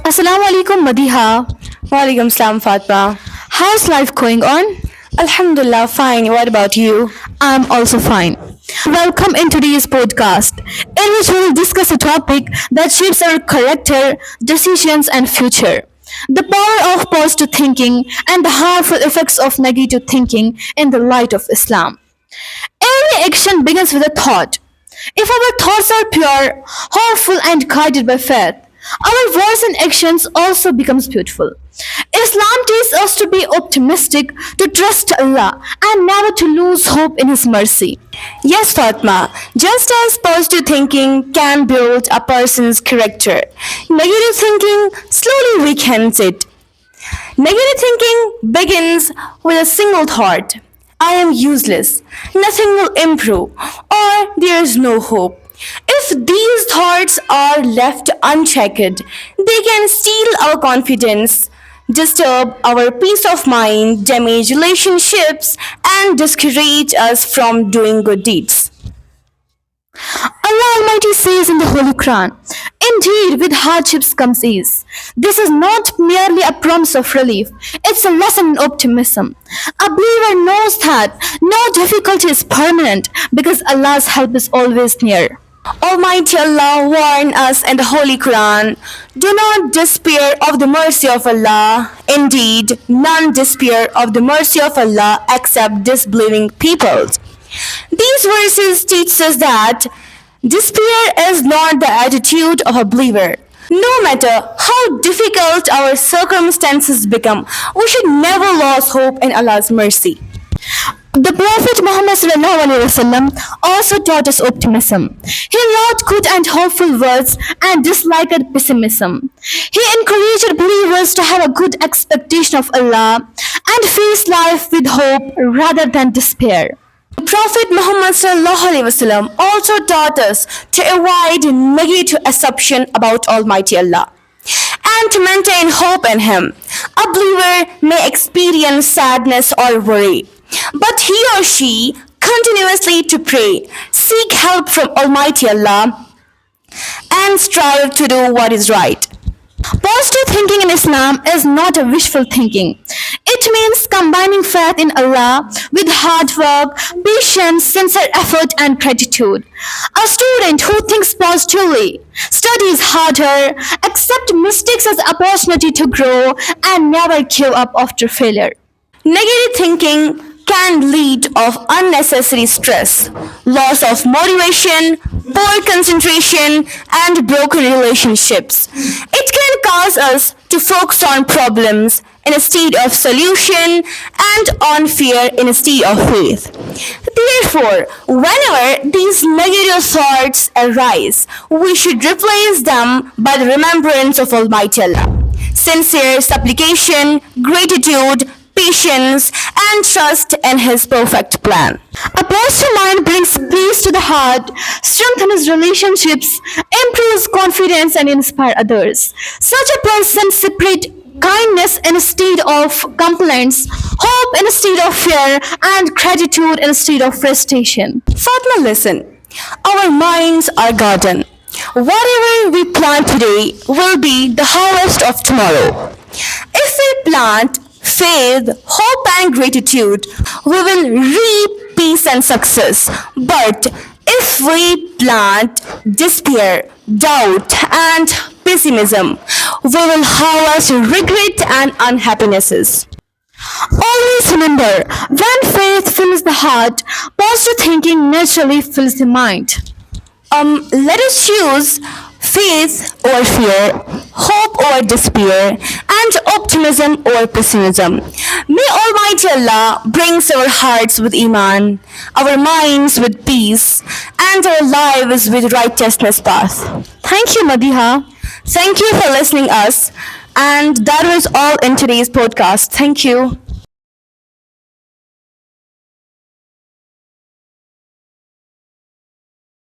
Assalamu alaikum, Madiha. Walaikum salam, Fatma. How's life going on? Alhamdulillah, fine. What about you? I'm also fine. Welcome in today's podcast, in which we will discuss a topic that shapes our character, decisions, and future. The power of positive thinking and the harmful effects of negative thinking in the light of Islam. Every action begins with a thought. If our thoughts are pure, hopeful, and guided by faith, our words and actions also becomes beautiful. Islam teaches us to be optimistic, to trust Allah, and never to lose hope in His mercy. Yes, Fatma. Just as positive thinking can build a person's character, negative thinking slowly weakens it. Negative thinking begins with a single thought: I am useless, nothing will improve, or there is no hope. If these thoughts are left unchecked, they can steal our confidence, disturb our peace of mind, damage relationships, and discourage us from doing good deeds. Allah Almighty says in the Holy Quran, indeed, with hardships comes ease. This is not merely a promise of relief, it's a lesson in optimism. A believer knows that no difficulty is permanent because Allah's help is always near. Almighty Allah warned us in the Holy Quran, do not despair of the mercy of Allah. Indeed, none despair of the mercy of Allah except disbelieving peoples. These verses teach us that despair is not the attitude of a believer. No matter how difficult our circumstances become, we should never lose hope in Allah's mercy. The Prophet Muhammad ﷺ also taught us optimism. He loved good and hopeful words and disliked pessimism. He encouraged believers to have a good expectation of Allah and face life with hope rather than despair. Prophet Muhammad ﷺ also taught us to avoid negative assumption about Almighty Allah and to maintain hope in Him. A believer may experience sadness or worry, but he or she continuously to pray, seek help from Almighty Allah, and strive to do what is right. Positive thinking in Islam is not a wishful thinking. It means combining faith in Allah with hard work, patience, sincere effort, and gratitude. A student who thinks positively, studies harder, accepts mistakes as opportunity to grow, and never give up after failure. Negative thinking can lead of unnecessary stress, loss of motivation, poor concentration, and broken relationships. It can cause us to focus on problems instead of solution and on fear instead of faith. Therefore, whenever these negative thoughts arise, we should replace them by the remembrance of Almighty Allah, sincere supplication, gratitude, patience, and trust in His perfect plan. A positive mind brings peace to the heart, strengthens relationships, improves confidence, and inspires others. Such a person separates kindness instead of complaints, hope instead of fear, and gratitude instead of frustration. Fatma, listen. Our minds are garden. Whatever we plant today will be the harvest of tomorrow. If we plant faith, hope, and gratitude, we will reap peace and success. But if we plant despair, doubt, and pessimism, we will harvest regret and unhappinesses. Always remember, when faith fills the heart, positive thinking naturally fills the mind. Let us choose faith or fear, hope or despair, and optimism or pessimism. May Almighty Allah brings our hearts with Iman, our minds with peace, and our lives with righteousness path. Thank you, Madiha. Thank you for listening us, and that was all in today's podcast. Thank you.